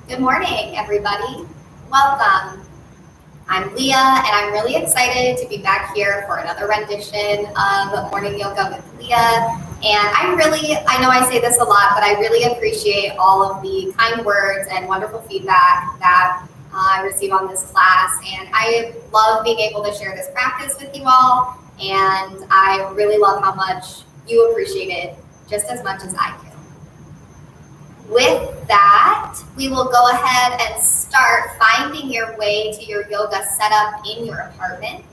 Good morning, everybody. Welcome. I'm Leah, and I'm really excited to be back here for another rendition of Morning Yoga with Leah. And I know I say this a lot, but I really appreciate all of the kind words and wonderful feedback that I receive on this class. And I love being able to share this practice with you all. And I really love how much you appreciate it just as much as I do. With that, we will go ahead and start finding your way to your yoga setup in your apartment.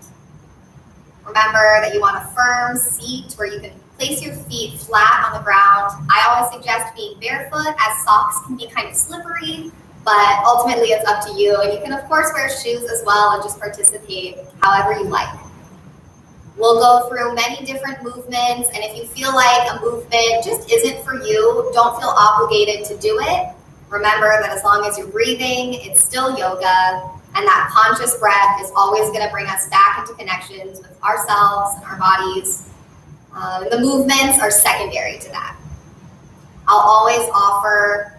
Remember that you want a firm seat where you can place your feet flat on the ground. I always suggest being barefoot, as socks can be kind of slippery, but ultimately it's up to you. And you can, of course, wear shoes as well and just participate however you like. We'll go through many different movements, and if you feel like a movement just isn't for you, don't feel obligated to do it. Remember that as long as you're breathing, it's still yoga, and that conscious breath is always going to bring us back into connections with ourselves and our bodies. The movements are secondary to that. I'll always offer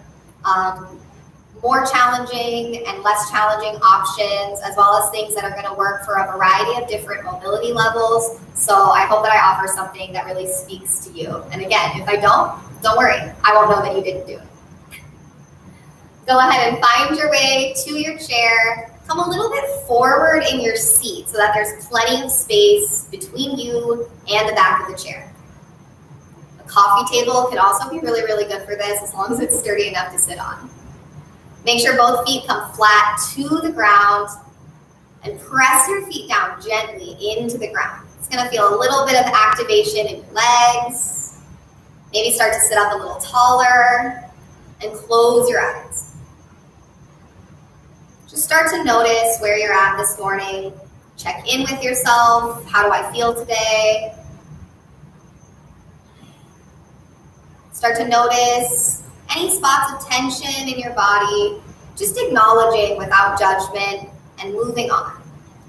more challenging and less challenging options, as well as things that are going to work for a variety of different mobility levels. So I hope that I offer something that really speaks to you. And again, if I don't worry. I won't know that you didn't do it. Go ahead and find your way to your chair. Come a little bit forward in your seat so that there's plenty of space between you and the back of the chair. A coffee table can also be really, really good for this, as long as it's sturdy enough to sit on. Make sure both feet come flat to the ground and press your feet down gently into the ground. It's going to feel a little bit of activation in your legs. Maybe start to sit up a little taller and close your eyes. Just start to notice where you're at this morning. Check in with yourself. How do I feel today? Start to notice any spots of tension in your body, just acknowledging without judgment and moving on.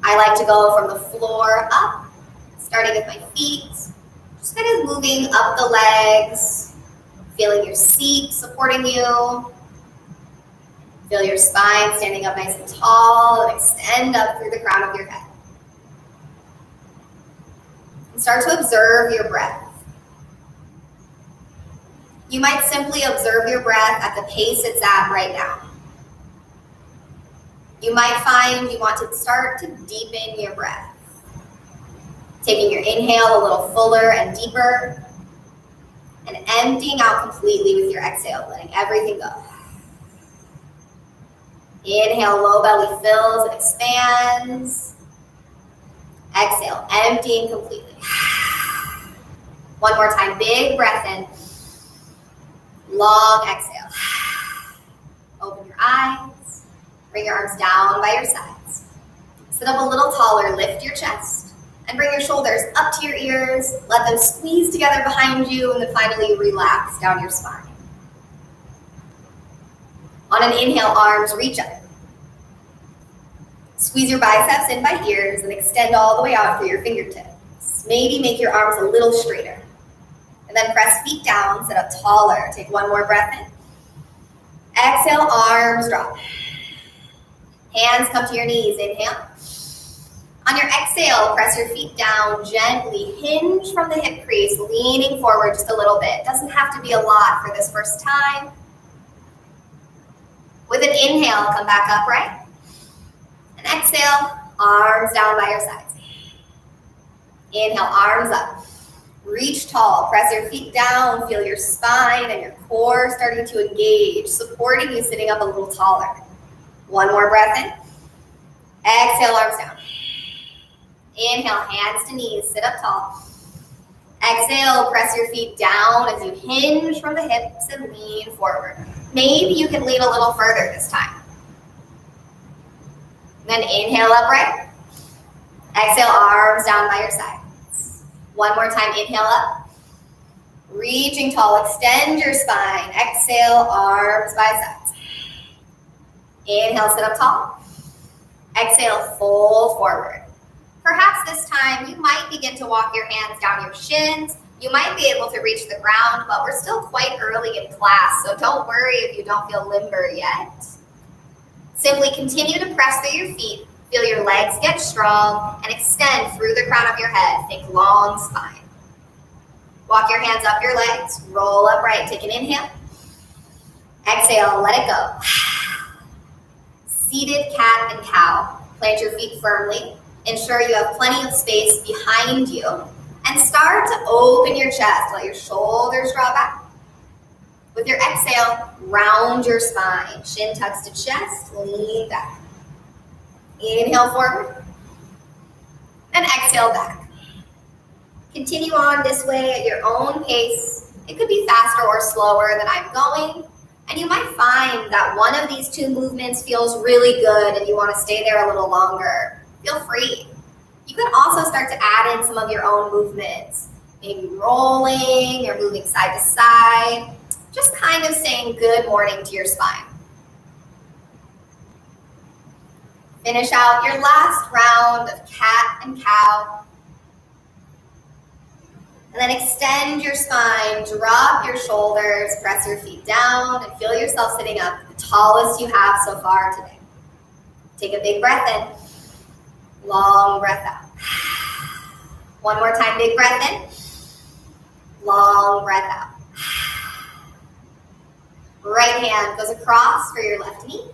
I like to go from the floor up, starting with my feet, just kind of moving up the legs, feeling your seat supporting you. Feel your spine standing up nice and tall and extend up through the crown of your head. And start to observe your breath. You might simply observe your breath at the pace it's at right now. You might find you want to start to deepen your breath. Taking your inhale a little fuller and deeper, and emptying out completely with your exhale, letting everything go. Inhale, low belly fills and expands. Exhale, emptying completely. One more time, big breath in. Long exhale. Open your eyes. Bring your arms down by your sides. Sit up a little taller. Lift your chest. And bring your shoulders up to your ears. Let them squeeze together behind you. And then finally relax down your spine. On an inhale, arms reach up. Squeeze your biceps in by ears and extend all the way out through your fingertips. Maybe make your arms a little straighter. And then press feet down, sit up taller. Take one more breath in. Exhale, arms drop. Hands come to your knees, inhale. On your exhale, press your feet down gently. Hinge from the hip crease, leaning forward just a little bit. Doesn't have to be a lot for this first time. With an inhale, come back upright. And exhale, arms down by your sides. Inhale, arms up. Reach tall, press your feet down, feel your spine and your core starting to engage, supporting you sitting up a little taller. One more breath in. Exhale, arms down. Inhale, hands to knees, sit up tall. Exhale, press your feet down as you hinge from the hips and lean forward. Maybe you can lean a little further this time. Then inhale, upright. Exhale, arms down by your side. One more time, inhale up. Reaching tall, extend your spine. Exhale, arms by sides. Inhale, sit up tall. Exhale, fold forward. Perhaps this time you might begin to walk your hands down your shins. You might be able to reach the ground, but we're still quite early in class, so don't worry if you don't feel limber yet. Simply continue to press through your feet. Feel your legs get strong and extend through the crown of your head. Think long spine. Walk your hands up your legs. Roll upright. Take an inhale. Exhale. Let it go. Seated cat and cow. Plant your feet firmly. Ensure you have plenty of space behind you. And start to open your chest. Let your shoulders draw back. With your exhale, round your spine. Shin tucks to chest. Lean back. Inhale forward. And exhale back. Continue on this way at your own pace. It could be faster or slower than I'm going. And you might find that one of these two movements feels really good and you want to stay there a little longer. Feel free. You can also start to add in some of your own movements. Maybe rolling or moving side to side. Just kind of saying good morning to your spine. Finish out your last round of cat and cow. And then extend your spine, drop your shoulders, press your feet down, and feel yourself sitting up, the tallest you have so far today. Take a big breath in, long breath out. One more time, big breath in, long breath out. Right hand goes across for your left knee,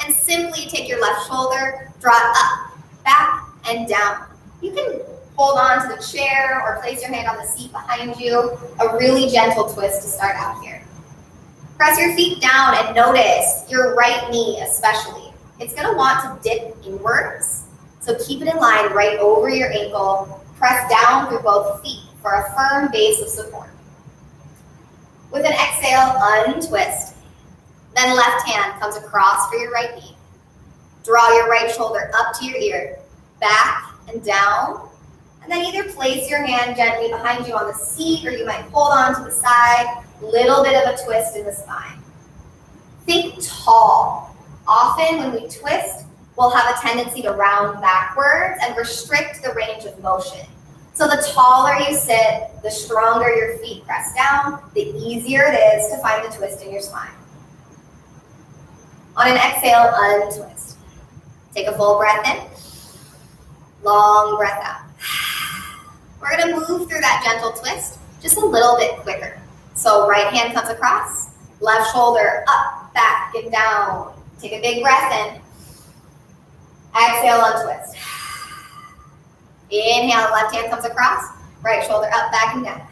and simply take your left shoulder, draw it up, back, and down. You can hold on to the chair or place your hand on the seat behind you. A really gentle twist to start out here. Press your feet down and notice your right knee especially. It's going to want to dip inwards, so keep it in line right over your ankle. Press down through both feet for a firm base of support. With an exhale, untwist. Then left hand comes across for your right knee. Draw your right shoulder up to your ear, back and down. And then either place your hand gently behind you on the seat, or you might hold on to the side. Little bit of a twist in the spine. Think tall. Often when we twist, we'll have a tendency to round backwards and restrict the range of motion. So the taller you sit, the stronger your feet press down, the easier it is to find the twist in your spine. On an exhale, untwist. Take a full breath in. Long breath out. We're going to move through that gentle twist just a little bit quicker. So right hand comes across, left shoulder up, back, and down. Take a big breath in. Exhale, untwist. Inhale, left hand comes across, right shoulder up, back, and down.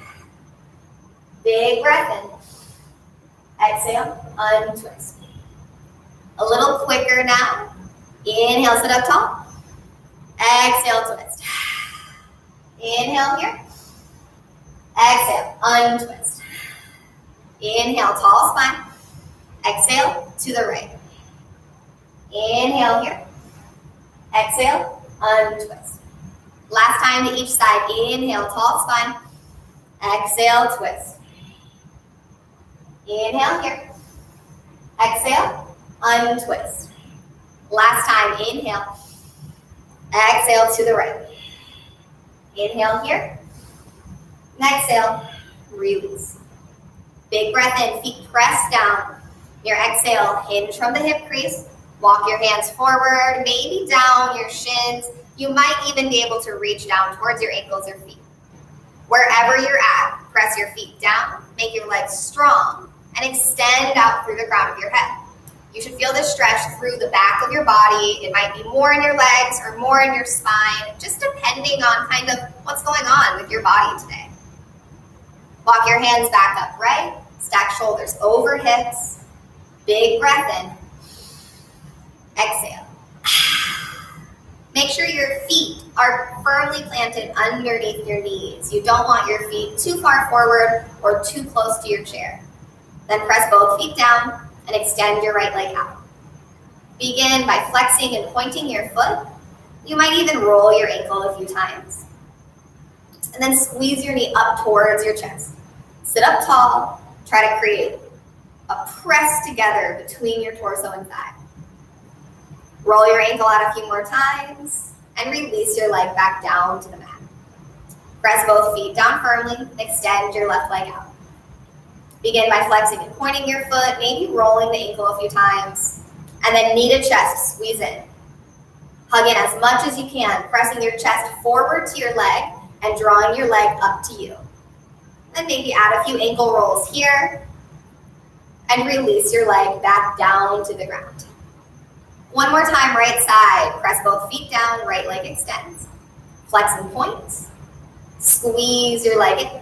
Big breath in. Exhale, untwist. A little quicker now. Inhale, sit up tall. Exhale, twist. Inhale here. Exhale, untwist. Inhale, tall spine. Exhale, to the right. Inhale here. Exhale, untwist. Last time to each side. Inhale, tall spine. Exhale, twist. Inhale here. Exhale, untwist. Last time, inhale. Exhale to the right. Inhale here. And exhale, release. Big breath in, feet press down. Your exhale, hinge from the hip crease. Walk your hands forward, maybe down your shins. You might even be able to reach down towards your ankles or feet. Wherever you're at, press your feet down, make your legs strong, and extend out through the crown of your head. You should feel this stretch through the back of your body. It might be more in your legs or more in your spine, just depending on kind of what's going on with your body today. Walk your hands back upright, stack shoulders over hips, big breath in, exhale. Make sure your feet are firmly planted underneath your knees. You don't want your feet too far forward or too close to your chair. Then press both feet down and extend your right leg out. Begin by flexing and pointing your foot. You might even roll your ankle a few times. And then squeeze your knee up towards your chest. Sit up tall. Try to create a press together between your torso and thigh. Roll your ankle out a few more times and release your leg back down to the mat. Press both feet down firmly and extend your left leg out. Begin by flexing and pointing your foot, maybe rolling the ankle a few times, And then knee to chest, squeeze in. Hug in as much as you can, pressing your chest forward to your leg and drawing your leg up to you. Then maybe add a few ankle rolls here and release your leg back down to the ground. One more time, right side. Press both feet down, right leg extends. Flex and point. Squeeze your leg in.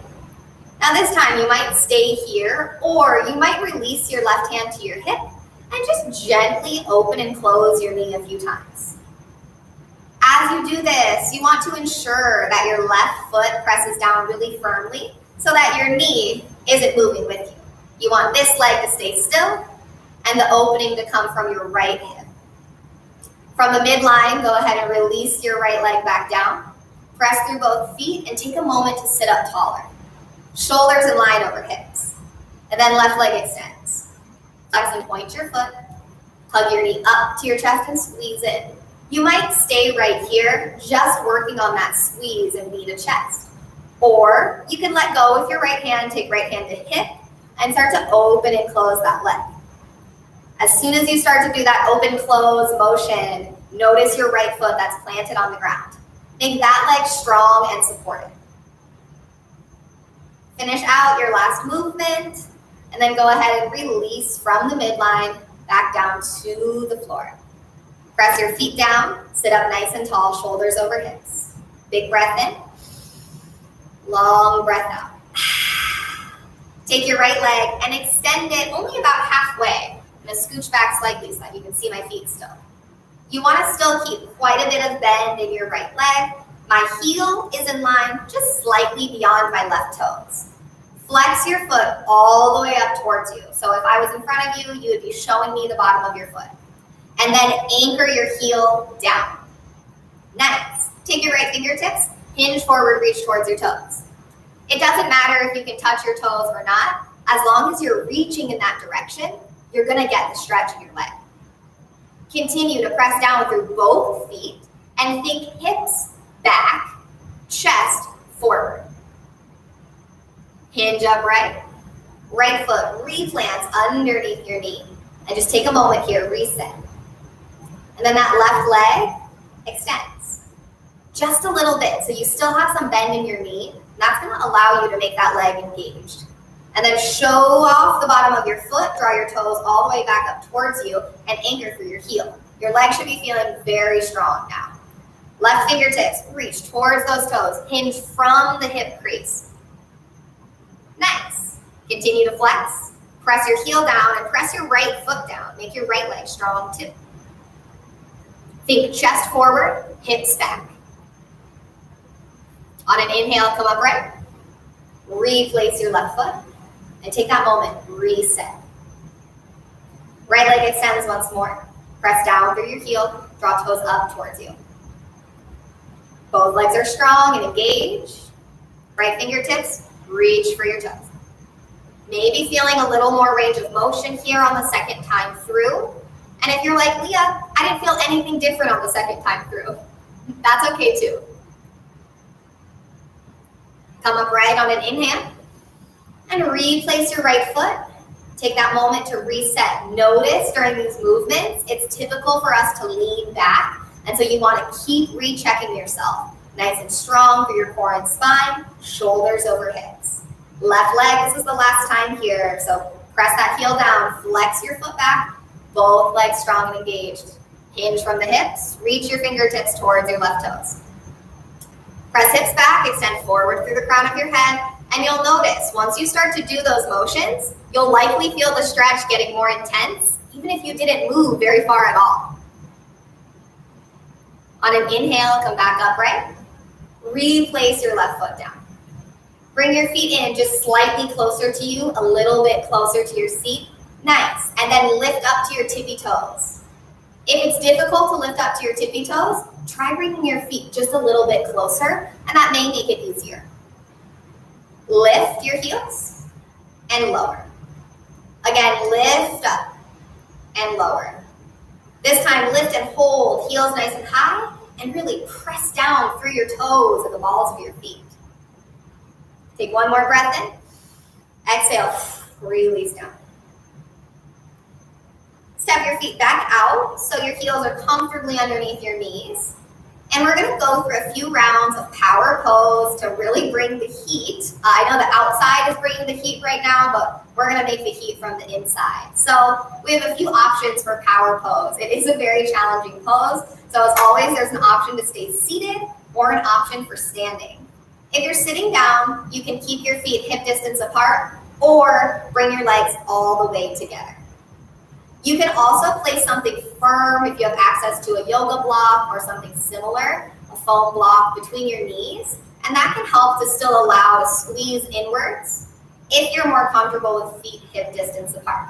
Now this time you might stay here, or you might release your left hand to your hip and just gently open and close your knee a few times. As you do this, you want to ensure that your left foot presses down really firmly so that your knee isn't moving with you. You want this leg to stay still and the opening to come from your right hip. From the midline, go ahead and release your right leg back down. Press through both feet and take a moment to sit up taller. Shoulders in line over hips. And then left leg extends. Flex and point your foot. Hug your knee up to your chest and squeeze in. You might stay right here, just working on that squeeze and knee to chest. Or you can let go with your right hand, take right hand to hip, and start to open and close that leg. As soon as you start to do that open-close motion, notice your right foot that's planted on the ground. Make that leg strong and supported. Finish out your last movement, and then go ahead and release from the midline back down to the floor. Press your feet down, sit up nice and tall, shoulders over hips. Big breath in, long breath out. Take your right leg and extend it only about halfway. I'm gonna scooch back slightly so that you can see my feet still. You wanna still keep quite a bit of bend in your right leg. My heel is in line just slightly beyond my left toes. Flex your foot all the way up towards you. So if I was in front of you, you would be showing me the bottom of your foot. And then anchor your heel down. Next, take your right fingertips, hinge forward, reach towards your toes. It doesn't matter if you can touch your toes or not. As long as you're reaching in that direction, you're gonna get the stretch in your leg. Continue to press down through both feet and think hips back, chest forward. Hinge upright. Right foot replants underneath your knee. And just take a moment here, reset. And then that left leg extends. Just a little bit, so you still have some bend in your knee. And that's gonna allow you to make that leg engaged. And then show off the bottom of your foot, draw your toes all the way back up towards you, and anchor through your heel. Your leg should be feeling very strong now. Left fingertips, reach towards those toes, hinge from the hip crease. Nice. Continue to flex. Press your heel down and press your right foot down. Make your right leg strong too. Think chest forward, hips back. On an inhale, come upright. Replace your left foot. And take that moment, reset. Right leg extends once more. Press down through your heel, draw toes up towards you. Both legs are strong and engaged. Right fingertips, reach for your toes. Maybe feeling a little more range of motion here on the second time through. And if you're like, Leah, I didn't feel anything different on the second time through, that's okay too. Come upright on an inhale and replace your right foot. Take that moment to reset. Notice during these movements, it's typical for us to lean back. And so you want to keep rechecking yourself. Nice and strong through your core and spine, shoulders over hips. Left leg, this is the last time here. So press that heel down, flex your foot back, both legs strong and engaged. Hinge from the hips, reach your fingertips towards your left toes. Press hips back, extend forward through the crown of your head, and you'll notice once you start to do those motions, you'll likely feel the stretch getting more intense, even if you didn't move very far at all. On an inhale, come back upright. Replace your left foot down. Bring your feet in just slightly closer to you, a little bit closer to your seat. Nice. And then lift up to your tippy toes. If it's difficult to lift up to your tippy toes, try bringing your feet just a little bit closer, and that may make it easier. Lift your heels and lower. Again, lift up and lower. This time, lift and hold, heels nice and high, and really press down through your toes and the balls of your feet. Take one more breath in. Exhale, release down. Step your feet back out so your heels are comfortably underneath your knees. And we're gonna go through a few rounds of power pose to really bring the heat. I know the outside is bringing the heat right now, but we're gonna make the heat from the inside. So we have a few options for power pose. It is a very challenging pose. So as always, there's an option to stay seated or an option for standing. If you're sitting down, you can keep your feet hip distance apart or bring your legs all the way together. You can also place something firm if you have access to a yoga block or something similar, a foam block between your knees, and that can help to still allow a squeeze inwards if you're more comfortable with feet hip distance apart.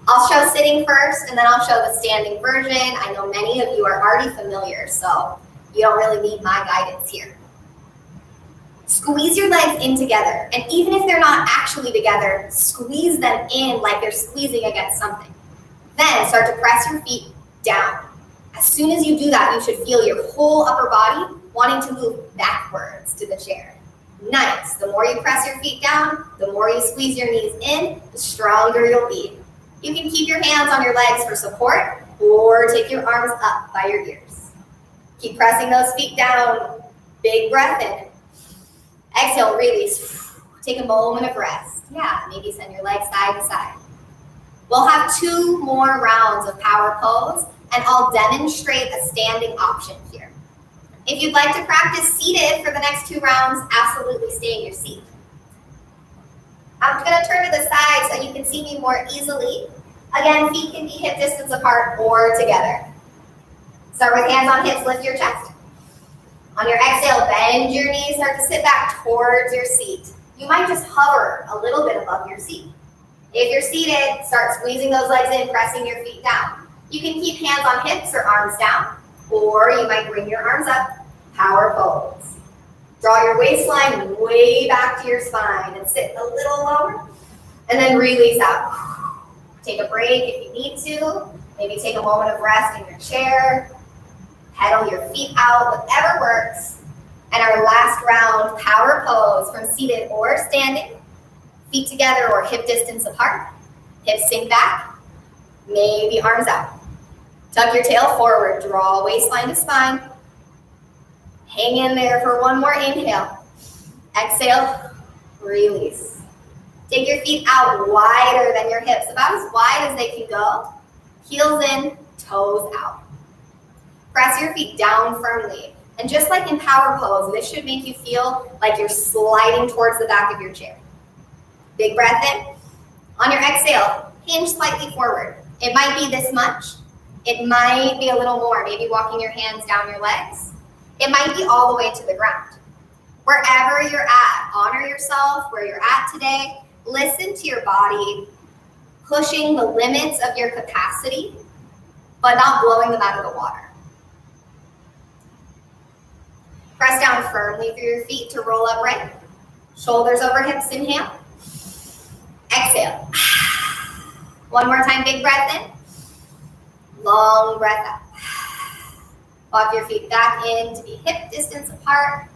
I'll show sitting first, and then I'll show the standing version. I know many of you are already familiar, so you don't really need my guidance here. Squeeze your legs in together, and even if they're not actually together, squeeze them in like they're squeezing against something. Then start to press your feet down. As soon as you do that, you should feel your whole upper body wanting to move backwards to the chair. Nice. The more you press your feet down, the more you squeeze your knees in, the stronger you'll be. You can keep your hands on your legs for support or take your arms up by your ears. Keep pressing those feet down. Big breath in. Exhale, release. Take a moment of rest. Yeah, maybe send your legs side to side. We'll have 2 more rounds of power pose, and I'll demonstrate a standing option here. If you'd like to practice seated for the next 2 rounds, absolutely stay in your seat. I'm going to turn to the side so you can see me more easily. Again, feet can be hip distance apart or together. Start with hands on hips, lift your chest. On your exhale, bend your knees, start to sit back towards your seat. You might just hover a little bit above your seat. If you're seated, start squeezing those legs in, pressing your feet down. You can keep hands on hips or arms down, or you might bring your arms up, power pose. Draw your waistline way back to your spine and sit a little lower, and then release out. Take a break if you need to. Maybe take a moment of rest in your chair. Pedal your feet out, whatever works. And our last round, power pose from seated or standing. Feet together or hip distance apart. Hips sink back, maybe arms out. Tuck your tail forward, draw waistline to spine. Hang in there for 1 more inhale. Exhale, release. Take your feet out wider than your hips, about as wide as they can go. Heels in, toes out. Press your feet down firmly. And just like in power pose, this should make you feel like you're sliding towards the back of your chair. Big breath in. On your exhale, hinge slightly forward. It might be this much. It might be a little more, maybe walking your hands down your legs. It might be all the way to the ground. Wherever you're at, honor yourself where you're at today. Listen to your body, pushing the limits of your capacity, but not blowing them out of the water. Press down firmly through your feet to roll upright. Shoulders over hips, inhale. Exhale. 1 more time, big breath in. Long breath out. Walk your feet back in to be hip distance apart.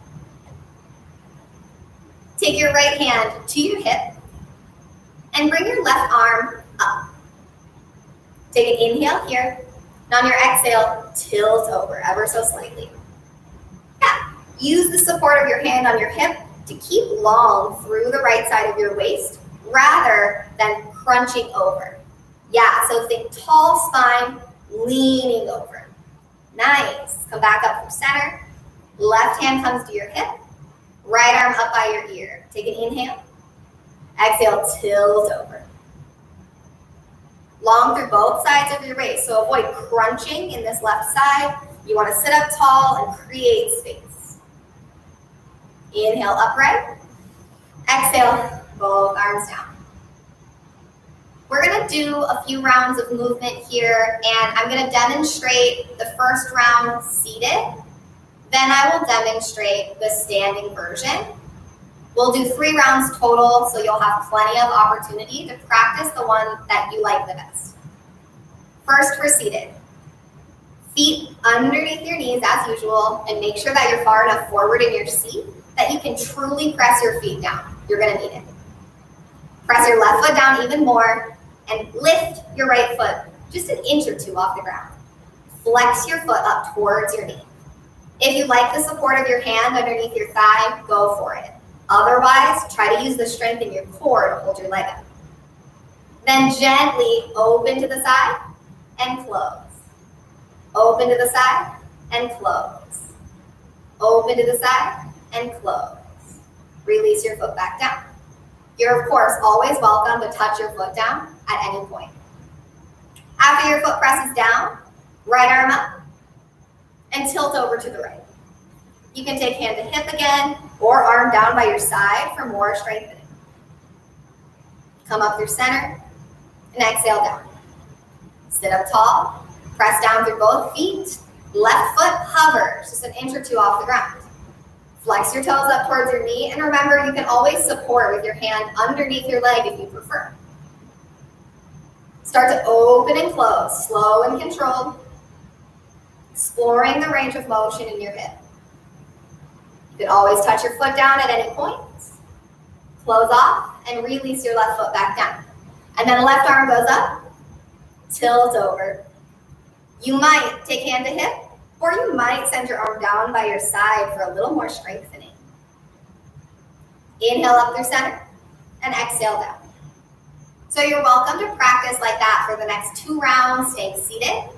Take your right hand to your hip and bring your left arm up. Take an inhale here. And on your exhale, tilt over ever so slightly. Yeah. Use the support of your hand on your hip to keep long through the right side of your waist rather than crunching over. Yeah, so think tall spine, leaning over. Nice. Come back up from center. Left hand comes to your hip. Right arm up by your ear. Take an inhale. Exhale, tilt over. Long through both sides of your waist, so avoid crunching in this left side. You want to sit up tall and create space. Inhale, upright. Exhale, both arms down. We're going to do a few rounds of movement here, and I'm going to demonstrate the first round seated. Then I will demonstrate the standing version. We'll do 3 rounds total, so you'll have plenty of opportunity to practice the one that you like the best. First, for seated. Feet underneath your knees as usual, and make sure that you're far enough forward in your seat that you can truly press your feet down. You're going to need it. Press your left foot down even more. and lift your right foot just an inch or two off the ground. Flex your foot up towards your knee. If you like the support of your hand underneath your thigh, go for it. Otherwise, try to use the strength in your core to hold your leg up. Then gently open to the side and close. Open to the side and close. Open to the side and close. Release your foot back down. You're, of course, always welcome to touch your foot down at any point. After your foot presses down, right arm up and tilt over to the right. You can take hand to hip again or arm down by your side for more strengthening. Come up through center and exhale down. Sit up tall, press down through both feet. Left foot hovers just an inch or two off the ground. Flex your toes up towards your knee, and remember, you can always support with your hand underneath your leg if you prefer. Start to open and close, slow and controlled, exploring the range of motion in your hip. You can always touch your foot down at any point. Close off and release your left foot back down. And then left arm goes up, tilt over. You might take hand to hip, or you might send your arm down by your side for a little more strengthening. Inhale up through center and exhale down. So you're welcome to practice like that for the next 2 rounds, staying seated.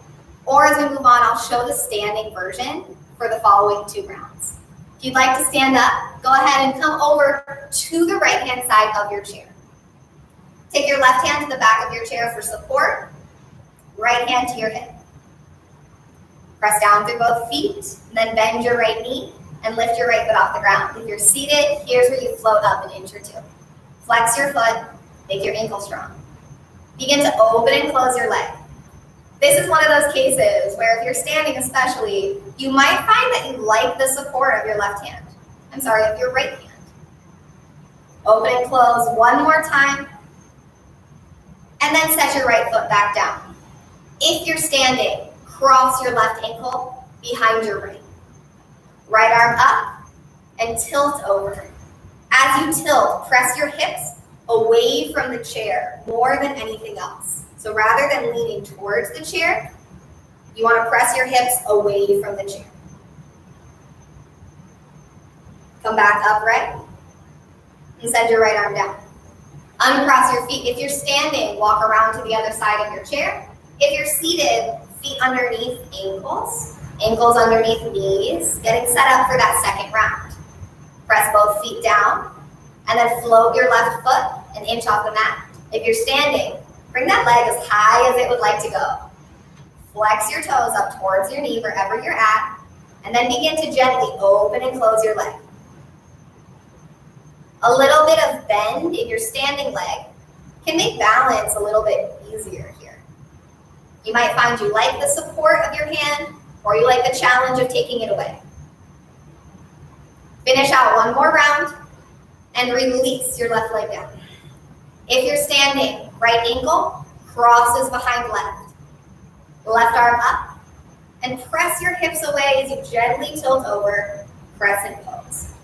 Or as we move on, I'll show the standing version for the following 2 rounds. If you'd like to stand up, go ahead and come over to the right-hand side of your chair. Take your left hand to the back of your chair for support, right hand to your hip. Press down through both feet, and then bend your right knee and lift your right foot off the ground. If you're seated, here's where you float up an inch or 2. Flex your foot, make your ankle strong. Begin to open and close your leg. This is one of those cases where if you're standing especially, you might find that you like the support of your left hand. Of your right hand. Open and close one more time, and then set your right foot back down. If you're standing, cross your left ankle behind your right. Right arm up and tilt over. As you tilt, press your hips away from the chair more than anything else. So rather than leaning towards the chair, you want to press your hips away from the chair. Come back upright and send your right arm down. Uncross your feet. If you're standing, walk around to the other side of your chair. If you're seated, feet underneath ankles, ankles underneath knees, getting set up for that second round. Press both feet down and then float your left foot an inch off the mat. If you're standing, bring that leg as high as it would like to go. Flex your toes up towards your knee wherever you're at, and then begin to gently open and close your leg. A little bit of bend in your standing leg can make balance a little bit easier here. You might find you like the support of your hand, or you like the challenge of taking it away. Finish out one more round and release your left leg down. If you're standing, right ankle crosses behind left. Left arm up, and press your hips away as you gently tilt over, press and pose.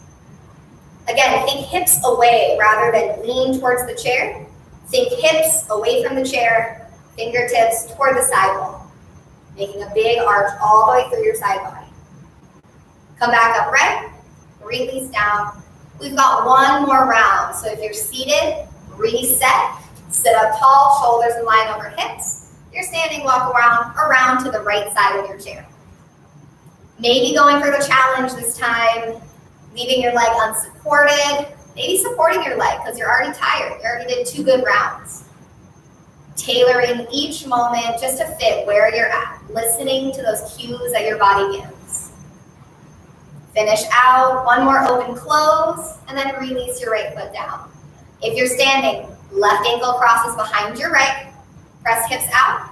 Again, think hips away rather than lean towards the chair. Think hips away from the chair, fingertips toward the side wall, making a big arch all the way through your side body. Come back upright, release down. We've got one more round, so if you're seated, reset, sit up tall, shoulders in line over hips. If you're standing, walk around to the right side of your chair. Maybe going for the challenge this time, leaving your leg unsupported, maybe supporting your leg because you're already tired. You already did 2 good rounds. Tailoring each moment just to fit where you're at, listening to those cues that your body gives. Finish out, one more open close, and then release your right foot down. If you're standing, left ankle crosses behind your right, press hips out,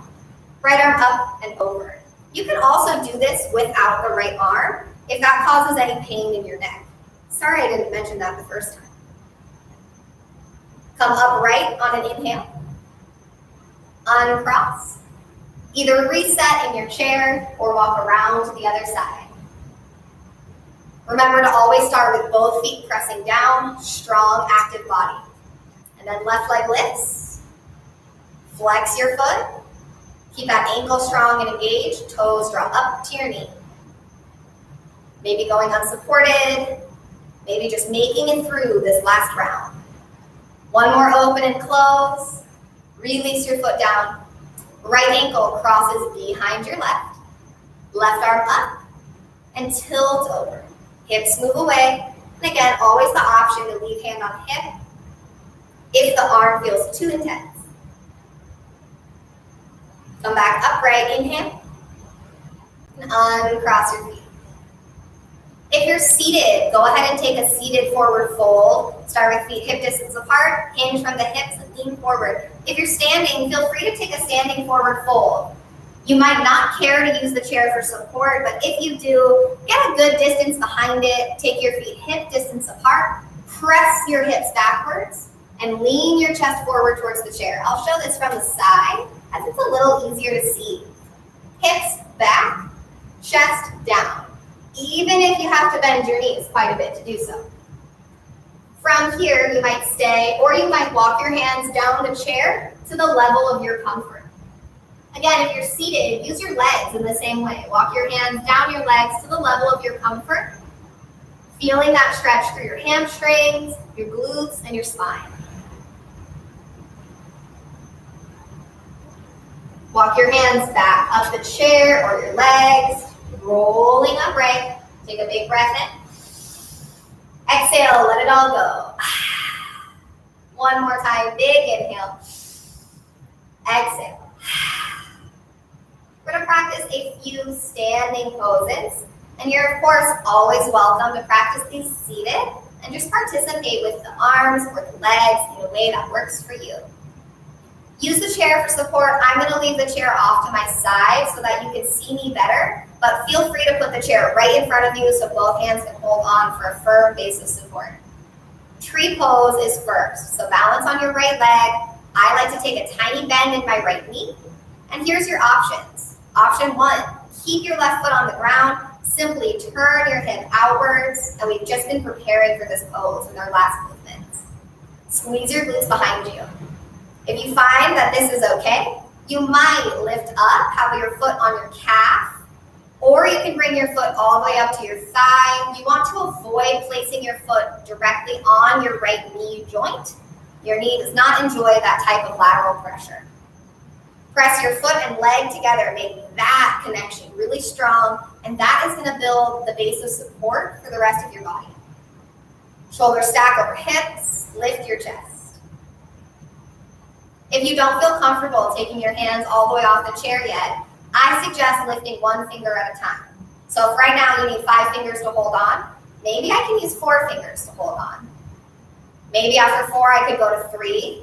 right arm up and over. You can also do this without the right arm if that causes any pain in your neck. Sorry I didn't mention that the first time. Come upright on an inhale. Uncross. Either reset in your chair or walk around to the other side. Remember to always start with both feet pressing down, strong, active body. And then left leg lifts. Flex your foot. Keep that ankle strong and engaged. Toes draw up to your knee. Maybe going unsupported. Maybe just making it through this last round. One more open and close. Release your foot down. Right ankle crosses behind your left. Left arm up and tilt over. Hips move away. And again, always the option to leave hand on hip if the arm feels too intense. Come back upright, inhale. And uncross your feet. If you're seated, go ahead and take a seated forward fold. Start with feet hip distance apart, hinge from the hips and lean forward. If you're standing, feel free to take a standing forward fold. You might not care to use the chair for support, but if you do, get a good distance behind it. Take your feet hip distance apart, press your hips backwards, and lean your chest forward towards the chair. I'll show this from the side as it's a little easier to see. Hips back, chest down. Even if you have to bend your knees quite a bit to do so. From here, you might stay, or you might walk your hands down the chair to the level of your comfort. Again, if you're seated, use your legs in the same way. Walk your hands down your legs to the level of your comfort, feeling that stretch through your hamstrings, your glutes, and your spine. Walk your hands back up the chair or your legs, rolling upright. Take a big breath in. Exhale, let it all go. One more time, big inhale. Exhale. We're going to practice a few standing poses. And you're, of course, always welcome to practice these seated and just participate with the arms or the legs in a way that works for you. Use the chair for support. I'm going to leave the chair off to my side so that you can see me better, but feel free to put the chair right in front of you so both hands can hold on for a firm base of support. Tree pose is first, so balance on your right leg. I like to take a tiny bend in my right knee, and here's your options. Option 1, keep your left foot on the ground. Simply turn your hip outwards, and we've just been preparing for this pose in our last movements. Squeeze your glutes behind you. If you find that this is okay, you might lift up, have your foot on your calf, or you can bring your foot all the way up to your thigh. You want to avoid placing your foot directly on your right knee joint. Your knee does not enjoy that type of lateral pressure. Press your foot and leg together, make that connection really strong, and that is going to build the base of support for the rest of your body. Shoulders stack over hips, lift your chest. If you don't feel comfortable taking your hands all the way off the chair yet, I suggest lifting one finger at a time. So if right now you need 5 fingers to hold on, maybe I can use 4 fingers to hold on. Maybe after 4, I could go to 3.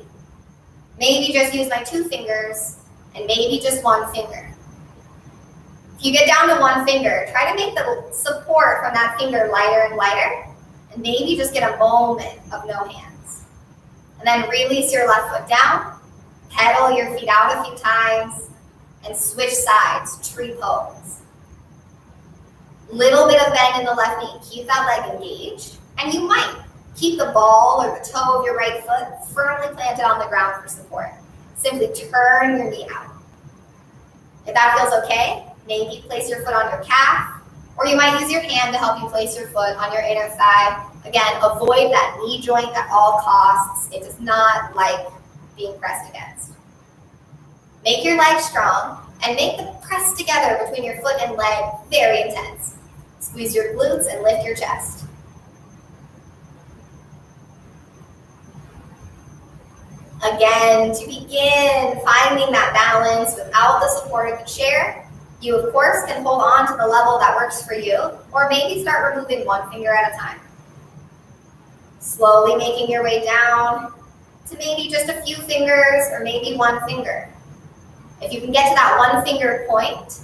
Maybe just use my 2 fingers, and maybe just 1 finger. If you get down to 1 finger, try to make the support from that finger lighter and lighter, and maybe just get a moment of no hands. And then release your left foot down. Pedal your feet out a few times and switch sides, tree pose. Little bit of bend in the left knee, keep that leg engaged, and you might keep the ball or the toe of your right foot firmly planted on the ground for support. Simply turn your knee out. If that feels okay, maybe place your foot on your calf, or you might use your hand to help you place your foot on your inner thigh. Again, avoid that knee joint at all costs. It does not like being pressed against. Make your legs strong and make the press together between your foot and leg very intense. Squeeze your glutes and lift your chest. Again, to begin finding that balance without the support of the chair, you of course can hold on to the level that works for you, or maybe start removing 1 finger at a time. Slowly making your way down to maybe just a few fingers or maybe 1 finger. If you can get to that 1 finger point,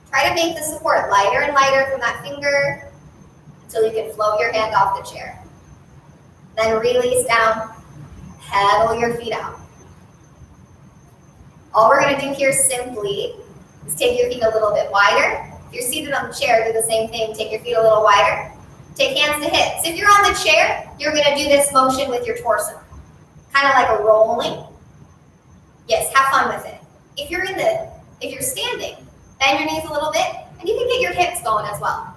try to make the support lighter and lighter from that finger until you can float your hand off the chair. Then release down, pedal your feet out. All we're going to do here simply is take your feet a little bit wider. If you're seated on the chair, do the same thing. Take your feet a little wider. Take hands to hips. If you're on the chair, you're going to do this motion with your torso. Kind of like a rolling. Yes, have fun with it. If you're standing, bend your knees a little bit, and you can get your hips going as well.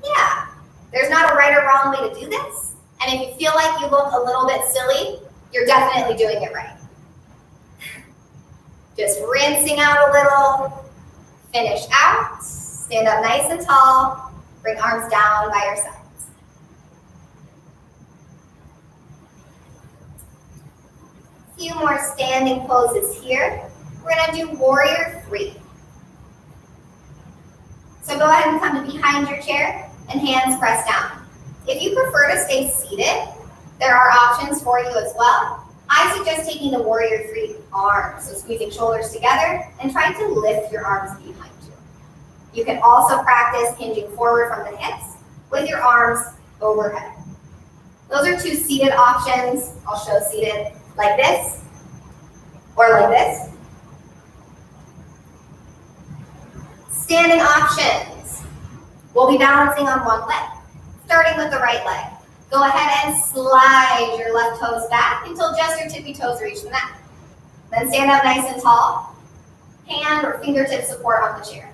Yeah, there's not a right or wrong way to do this. And if you feel like you look a little bit silly, you're definitely doing it right. Just rinsing out a little, finish out, stand up nice and tall, bring arms down by your sides. A few more standing poses here. We're gonna do warrior 3. So go ahead and come to behind your chair and hands pressed down. If you prefer to stay seated, there are options for you as well. I suggest taking the warrior 3 arms, so squeezing shoulders together and trying to lift your arms behind you. You can also practice hinging forward from the hips with your arms overhead. Those are 2 seated options. I'll show seated like this or like this. Standing options. We'll be balancing on one leg, starting with the right leg. Go ahead and slide your left toes back until just your tippy toes reach the mat. Then stand up nice and tall. Hand or fingertip support on the chair.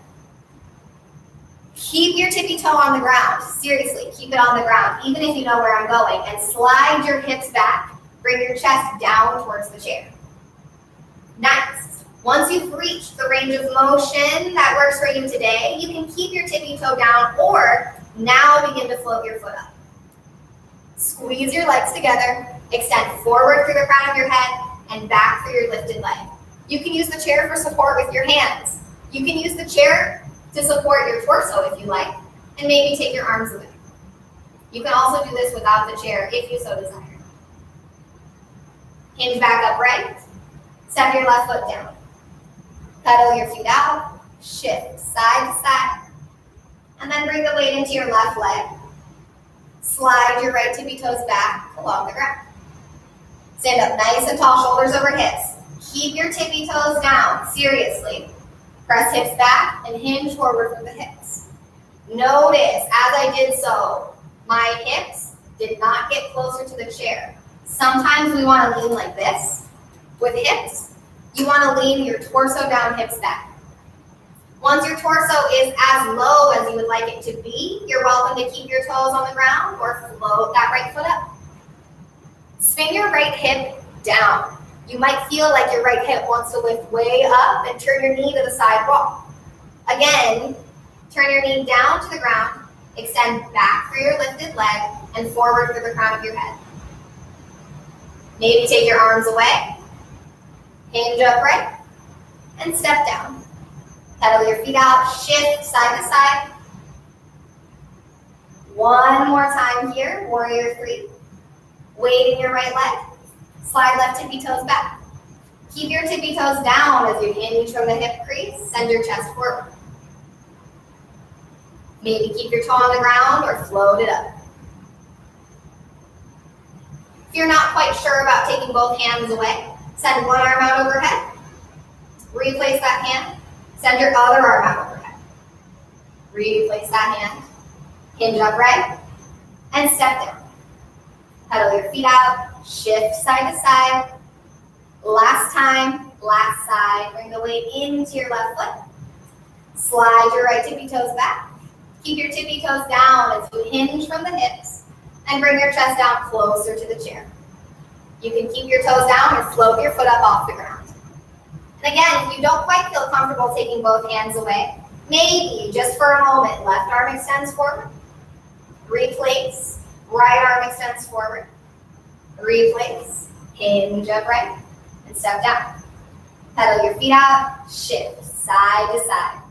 Keep your tippy toe on the ground. Seriously, keep it on the ground, even if you know where I'm going. And slide your hips back. Bring your chest down towards the chair. Nice. Once you've reached the range of motion that works for you today, you can keep your tippy toe down or now begin to float your foot up. Squeeze your legs together, extend forward through the crown of your head and back through your lifted leg. You can use the chair for support with your hands. You can use the chair to support your torso if you like, and maybe take your arms away. You can also do this without the chair if you so desire. Hinge back upright, step your left foot down. Pedal your feet out, shift side to side, and then bring the weight into your left leg. Slide your right tippy toes back along the ground. Stand up nice and tall, shoulders over hips. Keep your tippy toes down, seriously. Press hips back and hinge forward from the hips. Notice, as I did so, my hips did not get closer to the chair. Sometimes we want to lean like this. With hips, you want to lean your torso down, hips back. Once your torso is as low as you would like it to be, you're welcome to keep your toes on the ground or float that right foot up. Spin your right hip down. You might feel like your right hip wants to lift way up and turn your knee to the side wall. Again, turn your knee down to the ground, extend back through your lifted leg and forward through the crown of your head. Maybe take your arms away, hinge upright, and step down. Pedal your feet out, shift side to side. One more time here, warrior 3. Weight in your right leg. Slide left tippy toes back. Keep your tippy toes down as you hinge from the hip crease. Send your chest forward. Maybe keep your toe on the ground or float it up. If you're not quite sure about taking both hands away, send one arm out overhead. Replace that hand. Send your other arm out overhead. Replace that hand. Hinge upright and step down. Pedal your feet out. Shift side to side. Last time, last side. Bring the weight into your left foot. Slide your right tippy toes back. Keep your tippy toes down as you hinge from the hips and bring your chest down closer to the chair. You can keep your toes down and float your foot up off the ground. And again, if you don't quite feel comfortable taking both hands away, maybe just for a moment, left arm extends forward. Replace. Right arm extends forward. Replace. Hinge upright and step down. Pedal your feet out. Shift side to side.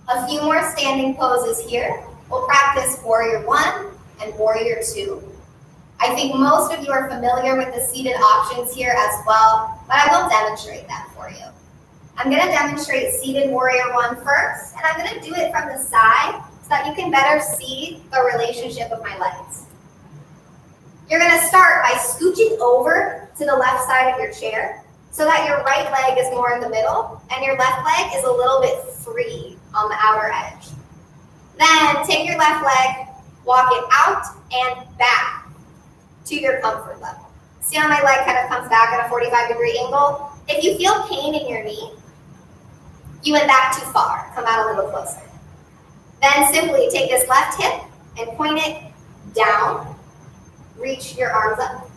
A few more standing poses here. We'll practice warrior 1 and warrior 2. I think most of you are familiar with the seated options here as well, but I will demonstrate that for you. I'm going to demonstrate seated warrior 1 first, and I'm going to do it from the side so that you can better see the relationship of my legs. You're going to start by scooching over to the left side of your chair so that your right leg is more in the middle and your left leg is a little bit free on the outer edge. Then take your left leg, walk it out and back to your comfort level. See how my leg kind of comes back at a 45-degree angle? If you feel pain in your knee, you went back too far. Come out a little closer. Then simply take this left hip and point it down. Reach your arms up.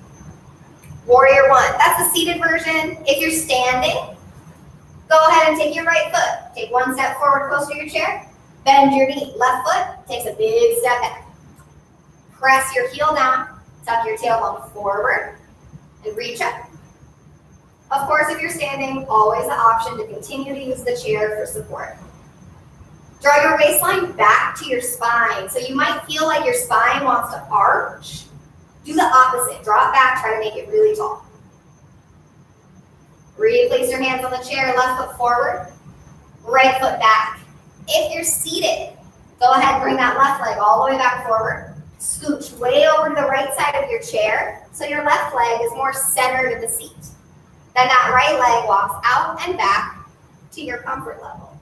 Warrior one. That's the seated version. If you're standing, go ahead and take your right foot. Take one step forward close to your chair. Bend your knee. Left foot takes a big step back. Press your heel down. Tuck your tailbone forward and reach up. Of course, if you're standing, always the option to continue to use the chair for support. Draw your waistline back to your spine. So you might feel like your spine wants to arch. Do the opposite. Draw it back, try to make it really tall. Replace your hands on the chair, left foot forward, right foot back. If you're seated, go ahead and bring that left leg all the way back forward. Scooch way over to the right side of your chair so your left leg is more centered in the seat. Then that right leg walks out and back to your comfort level.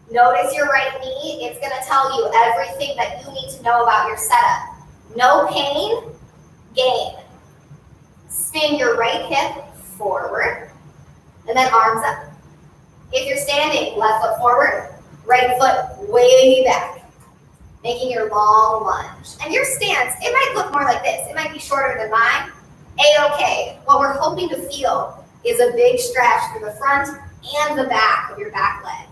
Notice your right knee. It's going to tell you everything that you need to know about your setup. No pain, gain. Spin your right hip forward and then arms up. If you're standing, left foot forward, right foot way back, making your long lunge. And your stance, it might look more like this. It might be shorter than mine. A-okay. What we're hoping to feel is a big stretch through the front and the back of your back leg.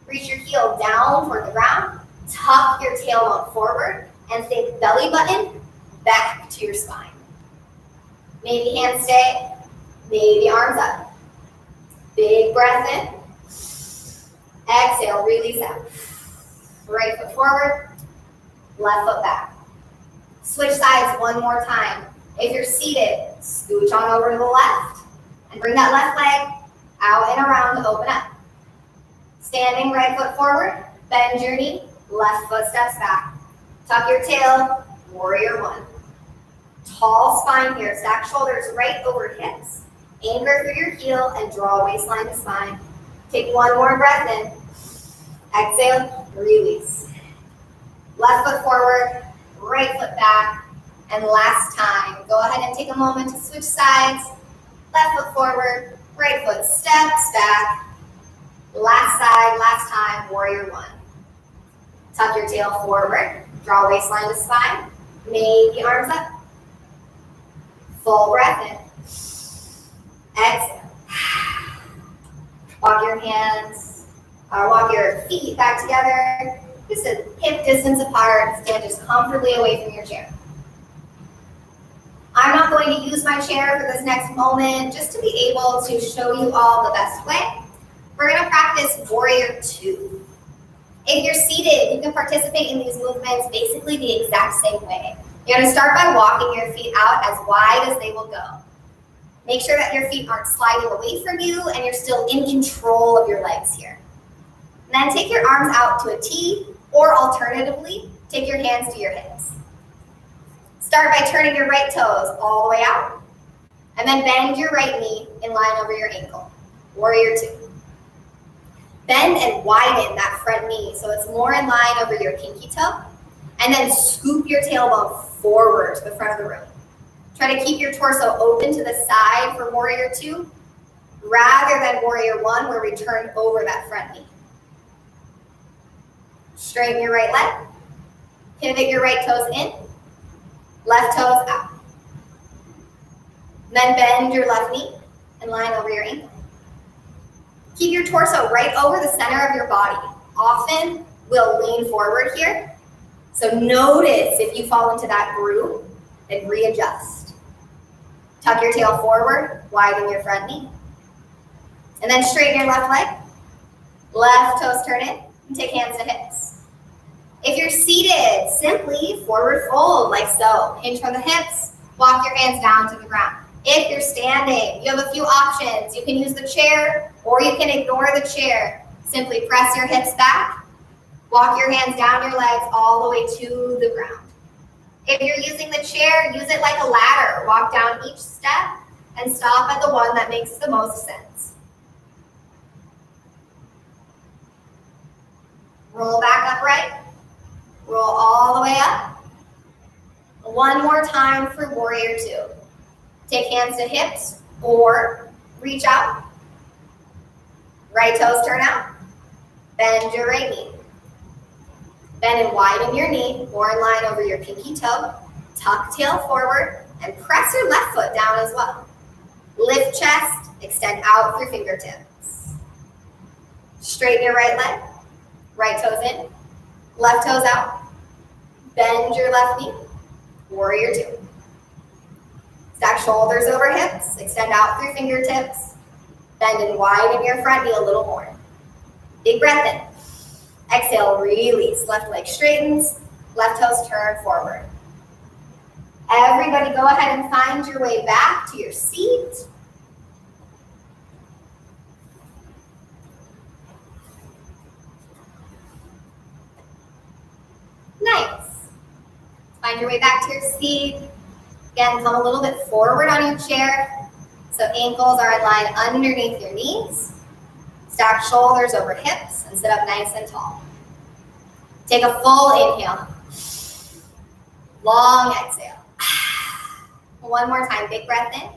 Reach your heel down toward the ground, tuck your tailbone forward, and think belly button back to your spine. Maybe hands stay, maybe arms up. Big breath in. Exhale, release out. Right foot forward, left foot back. Switch sides one more time. If you're seated, scooch on over to the left and bring that left leg out and around to open up. Standing, right foot forward, bend your knee, left foot steps back. Tuck your tail, warrior one. Tall spine here, stack shoulders right over hips. Anchor through your heel and draw waistline to spine. Take one more breath in. Exhale, release. Left foot forward, right foot back, and last time. Go ahead and take a moment to switch sides. Left foot forward, right foot steps back. Last side, last time, warrior one. Tuck your tail forward, draw waistline to spine, maybe arms up. Full breath in. Exhale. Walk your feet back together, just a hip distance apart. Stand just comfortably away from your chair. I'm not going to use my chair for this next moment, just to be able to show you all the best way. We're going to practice warrior two. If you're seated, you can participate in these movements basically the exact same way. You're going to start by walking your feet out as wide as they will go. Make sure that your feet aren't sliding away from you and you're still in control of your legs here. And then take your arms out to a T, or alternatively, take your hands to your hips. Start by turning your right toes all the way out, and then bend your right knee in line over your ankle. Warrior two. Bend and widen that front knee so it's more in line over your pinky toe, and then scoop your tailbone forward to the front of the room. Try to keep your torso open to the side for warrior two, rather than warrior one, where we turn over that front knee. Straighten your right leg, pivot your right toes in, left toes out. Then bend your left knee and line over your ankle. Keep your torso right over the center of your body. Often we'll lean forward here. So notice if you fall into that groove and readjust. Tuck your tail forward, widen your front knee. And then straighten your left leg. Left toes turn in and take hands to hips. If you're seated, simply forward fold like so. Hinge from the hips, walk your hands down to the ground. If you're standing, you have a few options. You can use the chair or you can ignore the chair. Simply press your hips back, walk your hands down your legs all the way to the ground. If you're using the chair, use it like a ladder. Walk down each step and stop at the one that makes the most sense. Roll back upright. Roll all the way up. One more time for warrior two. Take hands to hips or reach out. Right toes turn out. Bend your right knee. Bend and widen your knee, more in line over your pinky toe. Tuck tail forward and press your left foot down as well. Lift chest, extend out through fingertips. Straighten your right leg. Right toes in, left toes out. Bend your left knee. Warrior two. Stack shoulders over hips, extend out through fingertips. Bend and widen your front knee a little more. Big breath in. Exhale, release. Left leg straightens, left toes turn forward. Everybody go ahead and find your way back to your seat. Nice. Find your way back to your seat. Again, come a little bit forward on your chair. So ankles are in line underneath your knees. Stack shoulders over hips and sit up nice and tall. Take a full inhale. Long exhale. One more time, big breath in.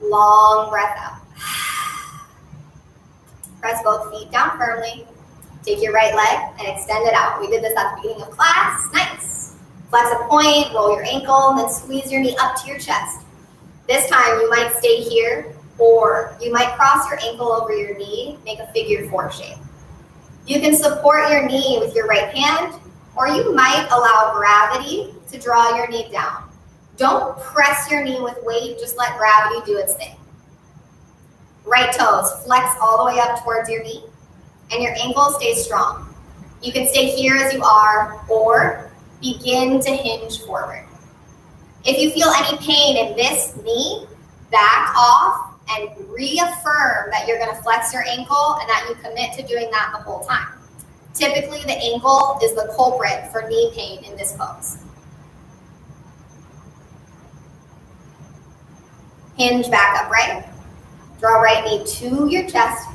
Long breath out. Press both feet down firmly. Take your right leg and extend it out. We did this at the beginning of class. Nice. Flex a point, roll your ankle, then squeeze your knee up to your chest. This time you might stay here, or you might cross your ankle over your knee, make a figure four shape. You can support your knee with your right hand, or you might allow gravity to draw your knee down. Don't press your knee with weight, just let gravity do its thing. Right toes flex all the way up towards your knee, and your ankle stays strong. You can stay here as you are, or begin to hinge forward. If you feel any pain in this knee, back off and reaffirm that you're going to flex your ankle and that you commit to doing that the whole time. Typically, the ankle is the culprit for knee pain in this pose. Hinge back upright. Draw right knee to your chest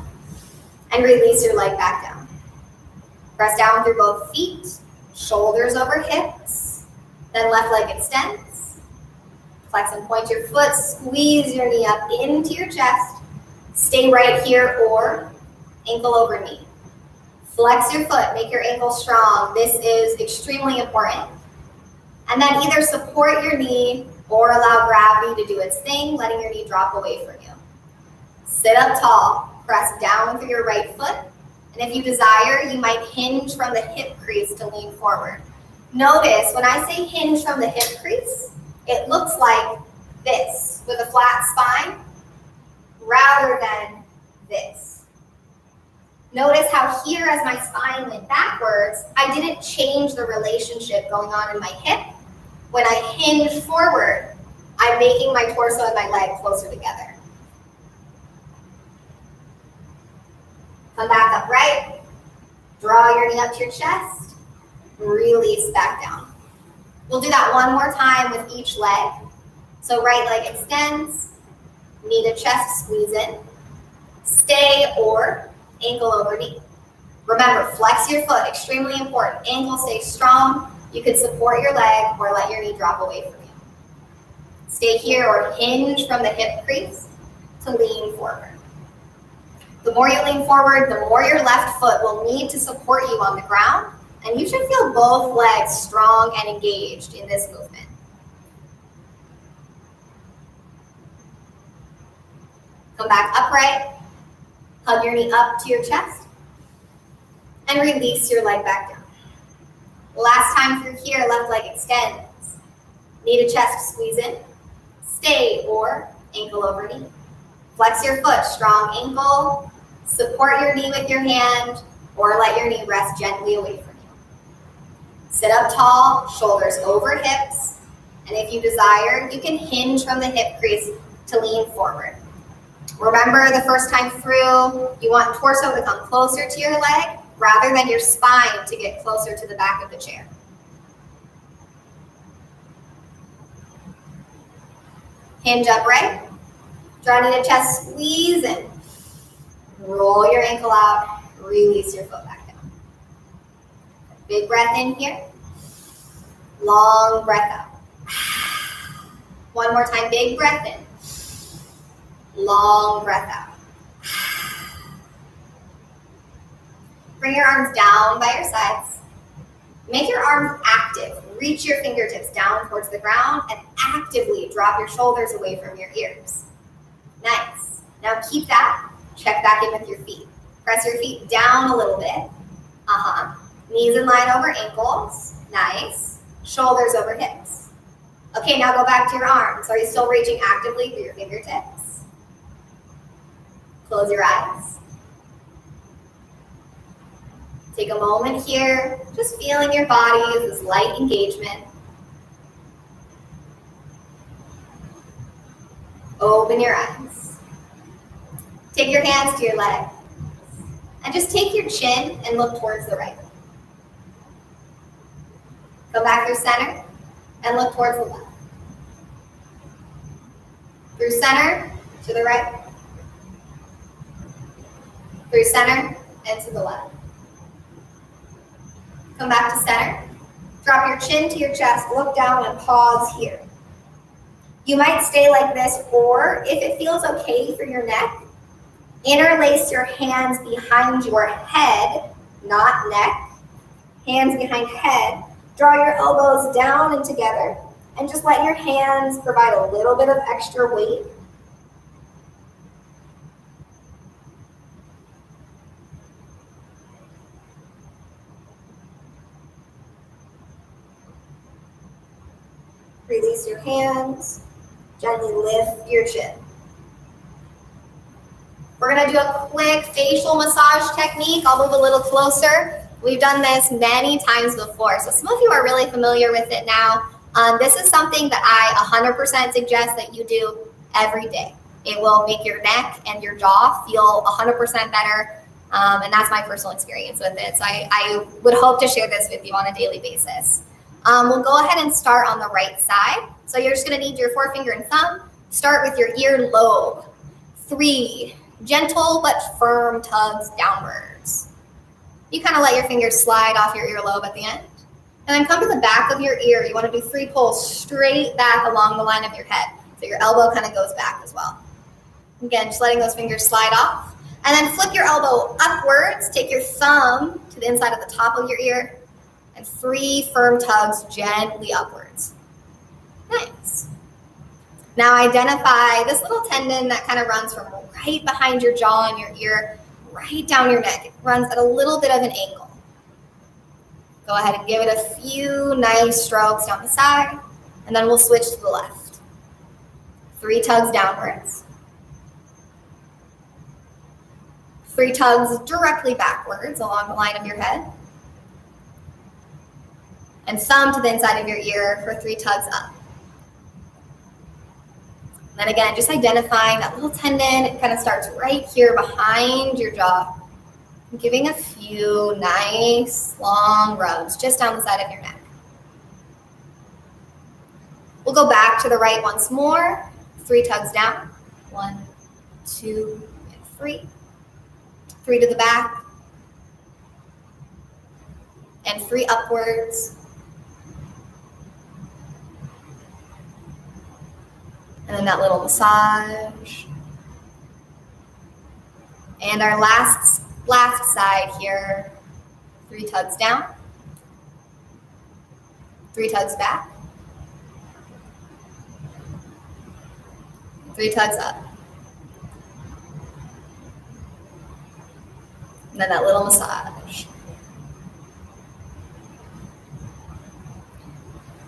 and release your leg back down. Press down through both feet, shoulders over hips, then left leg extends. Flex and point your foot, squeeze your knee up into your chest. Stay right here or ankle over knee. Flex your foot, make your ankle strong. This is extremely important. And then either support your knee or allow gravity to do its thing, letting your knee drop away from you. Sit up tall, press down through your right foot. And if you desire, you might hinge from the hip crease to lean forward. Notice when I say hinge from the hip crease, it looks like this with a flat spine rather than this. Notice how here as my spine went backwards, I didn't change the relationship going on in my hip. When I hinge forward, I'm making my torso and my leg closer together. Come back upright. Draw your knee up to your chest. Release back down. We'll do that one more time with each leg. So right leg extends, knee to chest, squeeze in. Stay or ankle over knee. Remember, flex your foot, extremely important. Ankle stays strong. You can support your leg or let your knee drop away from you. Stay here or hinge from the hip crease to lean forward. The more you lean forward, the more your left foot will need to support you on the ground, and you should feel both legs strong and engaged in this movement. Come back upright, hug your knee up to your chest, and release your leg back down. Last time through here, left leg extends. Knee to chest, squeeze in. Stay or ankle over knee. Flex your foot, strong ankle. Support your knee with your hand or let your knee rest gently away from you. Sit up tall, shoulders over hips. And if you desire, you can hinge from the hip crease to lean forward. Remember the first time through, you want torso to come closer to your leg rather than your spine to get closer to the back of the chair. Hinge upright. Draw knee to chest, squeeze in. Roll your ankle out, release your foot back down. Big breath in here. Long breath out. One more more time, big breath in. Long breath out. Bring your arms down by your sides. Make your arms active. Reach your fingertips down towards the ground and actively drop your shoulders away from your ears. Nice. Now keep that. Check back in with your feet. Press your feet down a little bit. Knees in line over ankles. Nice. Shoulders over hips. Okay, now go back to your arms. Are you still reaching actively through your fingertips? Close your eyes. Take a moment here, just feeling your body as this light engagement. Open your eyes. Take your hands to your legs. And just take your chin and look towards the right. Go back through center and look towards the left. Through center to the right. Through center and to the left. Come back to center. Drop your chin to your chest. Look down and pause here. You might stay like this, or if it feels okay for your neck, interlace your hands behind your head, not neck. Hands behind head. Draw your elbows down and together, and just let your hands provide a little bit of extra weight. Release your hands. Gently lift your chin. We're going to do a quick facial massage technique. I'll move a little closer. We've done this many times before, so some of you are really familiar with it now. This is something that I 100% suggest that you do every day. It will make your neck and your jaw feel 100% better, and that's my personal experience with it. So I would hope to share this with you on a daily basis. We'll go ahead and start on the right side. So you're just going to need your forefinger and thumb. Start with your ear lobe. 3 gentle but firm tugs downwards. You kind of let your fingers slide off your earlobe at the end. And then come to the back of your ear. You want to do 3 pulls straight back along the line of your head. So your elbow kind of goes back as well. Again, just letting those fingers slide off. And then flip your elbow upwards. Take your thumb to the inside of the top of your ear. And 3 firm tugs gently upwards. Nice. Now identify this little tendon that kind of runs from right behind your jaw and your ear, right down your neck. It runs at a little bit of an angle. Go ahead and give it a few nice strokes down the side, and then we'll switch to the left. 3 tugs downwards. 3 tugs directly backwards along the line of your head. And thumb to the inside of your ear for 3 tugs up. And then again, just identifying that little tendon. It kind of starts right here behind your jaw. Giving a few nice long rubs just down the side of your neck. We'll go back to the right once more. 3 tugs down. 1, 2, and 3. 3 to the back. And 3 upwards. And then that little massage. And our last side here, 3 tugs down, 3 tugs back, 3 tugs up. And then that little massage.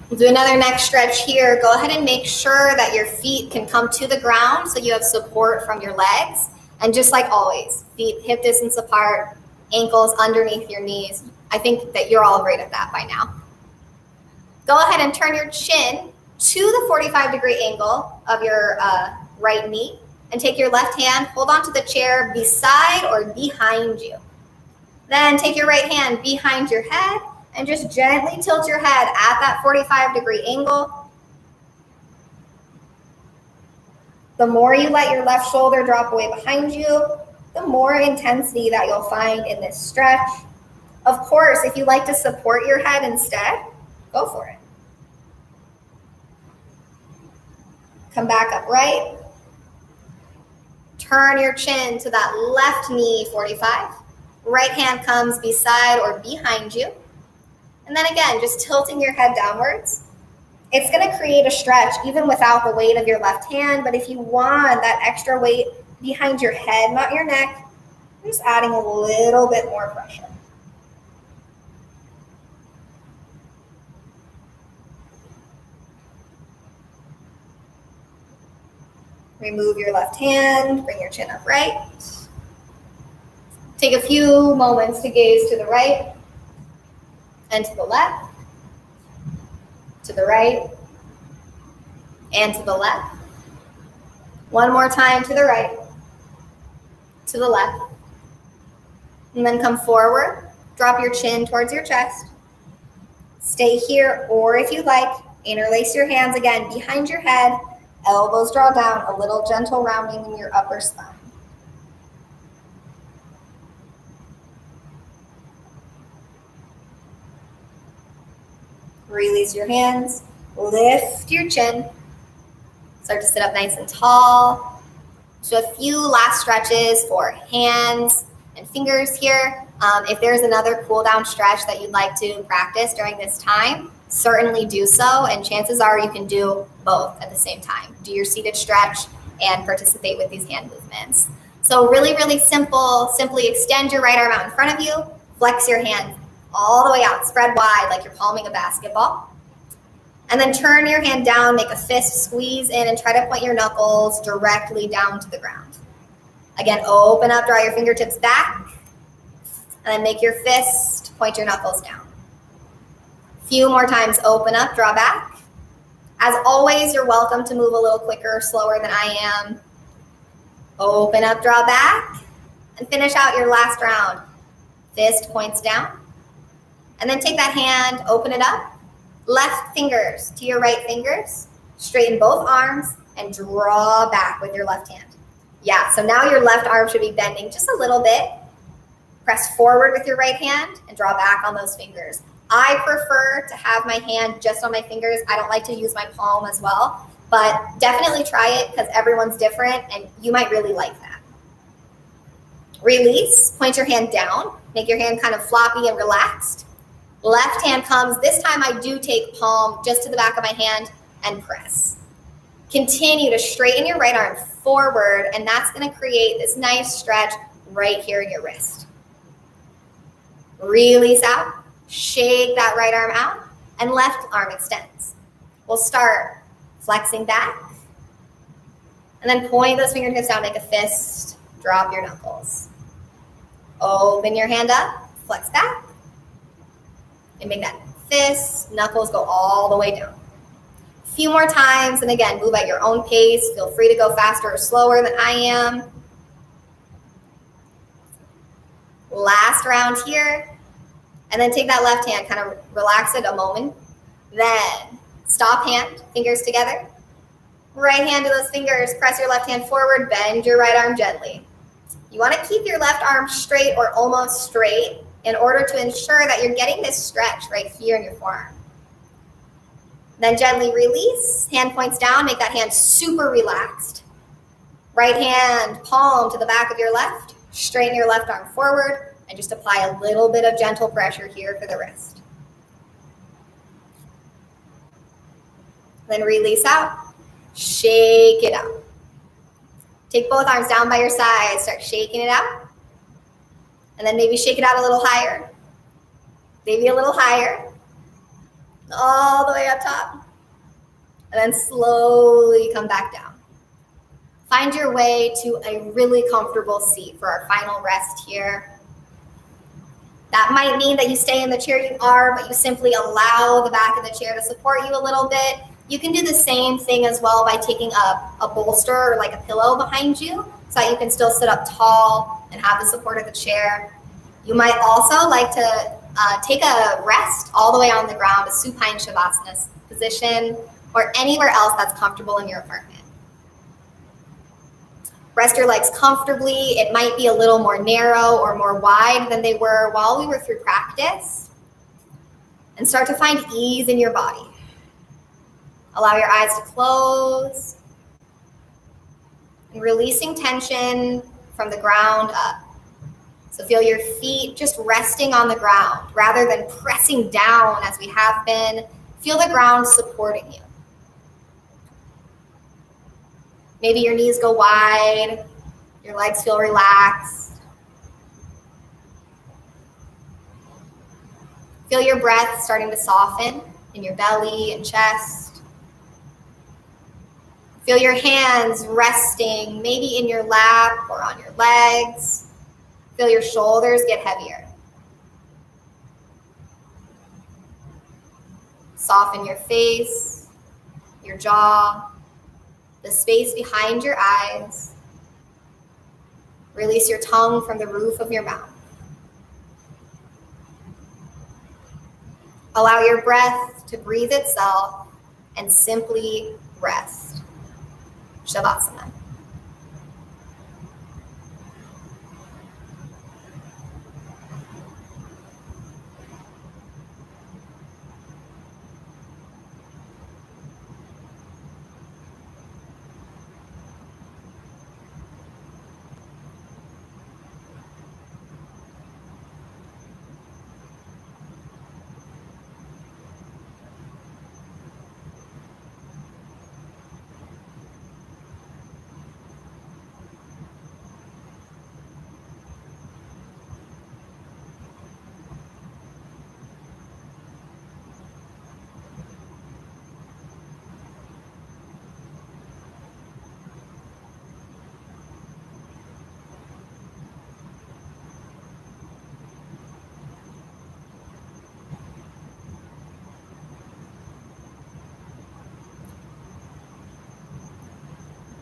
We'll do another neck stretch here. Go ahead and make sure that your feet can come to the ground so you have support from your legs. And just like always, feet hip distance apart, ankles underneath your knees. I think that you're all great at that by now. Go ahead and turn your chin to the 45-degree angle of your right knee and take your left hand, hold onto the chair beside or behind you. Then take your right hand behind your head and just gently tilt your head at that 45-degree angle. The more you let your left shoulder drop away behind you, the more intensity that you'll find in this stretch. Of course, if you like to support your head instead, go for it. Come back upright. Turn your chin to that left knee, 45. Right hand comes beside or behind you. And then again, just tilting your head downwards. It's going to create a stretch even without the weight of your left hand, but if you want that extra weight behind your head, not your neck, you're just adding a little bit more pressure. Remove your left hand, bring your chin upright. Take a few moments to gaze to the right and to the left, to the right and to the left. One more time to the right, to the left. And then come forward, drop your chin towards your chest. Stay here, or if you like, interlace your hands again behind your head. Elbows draw down, a little gentle rounding in your upper spine. Release your hands, lift your chin. Start to sit up nice and tall. So a few last stretches for hands and fingers here. If there's another cool down stretch that you'd like to practice during this time, certainly do so, and chances are you can do both at the same time. Do your seated stretch and participate with these hand movements. So really, really simple. Simply extend your right arm out in front of you, flex your hands all the way out, spread wide like you're palming a basketball. And then turn your hand down, make a fist, squeeze in, and try to point your knuckles directly down to the ground. Again, open up, draw your fingertips back, and then make your fist, point your knuckles down. Few more times, open up, draw back. As always, you're welcome to move a little quicker or slower than I am. Open up, draw back, and finish out your last round. Fist points down. And then take that hand, open it up. Left fingers to your right fingers. Straighten both arms and draw back with your left hand. Yeah, so now your left arm should be bending just a little bit. Press forward with your right hand and draw back on those fingers. I prefer to have my hand just on my fingers. I don't like to use my palm as well, but definitely try it because everyone's different and you might really like that. Release, point your hand down, make your hand kind of floppy and relaxed. Left hand comes, this time I do take palm just to the back of my hand and press. Continue to straighten your right arm forward, and that's going to create this nice stretch right here in your wrist. Release out, shake that right arm out, and left arm extends. We'll start flexing back, and then point those fingertips down, make a fist, drop your knuckles. Open your hand up, flex back, and make that fist, knuckles go all the way down. A few more times, and again, move at your own pace. Feel free to go faster or slower than I am. Last round here, and then take that left hand, kind of relax it a moment. Then stop hand, fingers together. Right hand to those fingers, press your left hand forward, bend your right arm gently. You want to keep your left arm straight or almost straight in order to ensure that you're getting this stretch right here in your forearm. Then gently release, hand points down, make that hand super relaxed. Right hand, palm to the back of your left, straighten your left arm forward, and just apply a little bit of gentle pressure here for the wrist. Then release out, shake it out. Take both arms down by your side, start shaking it out. And then maybe shake it out a little higher, maybe a little higher, all the way up top. And then slowly come back down. Find your way to a really comfortable seat for our final rest here. That might mean that you stay in the chair you are, but you simply allow the back of the chair to support you a little bit. You can do the same thing as well by taking a bolster or like a pillow behind you so that you can still sit up tall and have the support of the chair. You might also like to take a rest all the way on the ground, a supine shavasana position, or anywhere else that's comfortable in your apartment. Rest your legs comfortably. It might be a little more narrow or more wide than they were while we were through practice. And start to find ease in your body. Allow your eyes to close. and releasing tension from the ground up. So feel your feet just resting on the ground rather than pressing down as we have been. Feel the ground supporting you. Maybe your knees go wide, your legs feel relaxed. Feel your breath starting to soften in your belly and chest. Feel your hands resting maybe in your lap or on your legs. Feel your shoulders get heavier. Soften your face, your jaw, the space behind your eyes. Release your tongue from the roof of your mouth. Allow your breath to breathe itself and simply rest. Shavasana.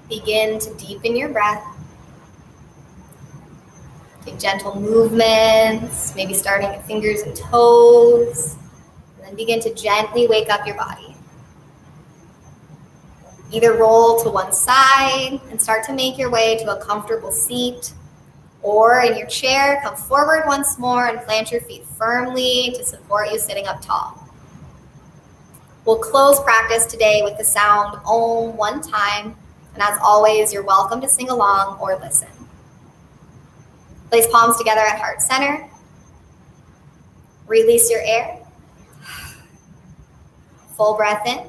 Begin to deepen your breath. Take gentle movements, maybe starting at fingers and toes, and then begin to gently wake up your body. Either roll to one side and start to make your way to a comfortable seat, or in your chair, come forward once more and plant your feet firmly to support you sitting up tall. We'll close practice today with the sound Om one time. And as always, you're welcome to sing along or listen. Place palms together at heart center. Release your air. Full breath in.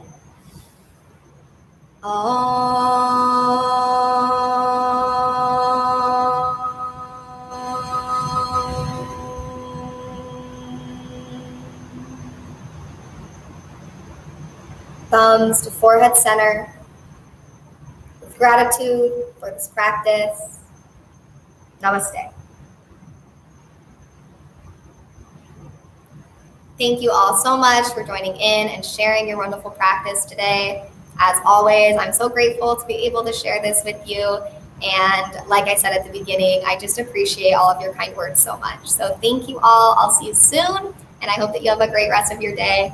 Thumbs to forehead center. Gratitude for this practice. Namaste. Thank you all so much for joining in and sharing your wonderful practice today. As always, I'm so grateful to be able to share this with you. And like I said at the beginning, I just appreciate all of your kind words so much. So thank you all. I'll see you soon. And I hope that you have a great rest of your day.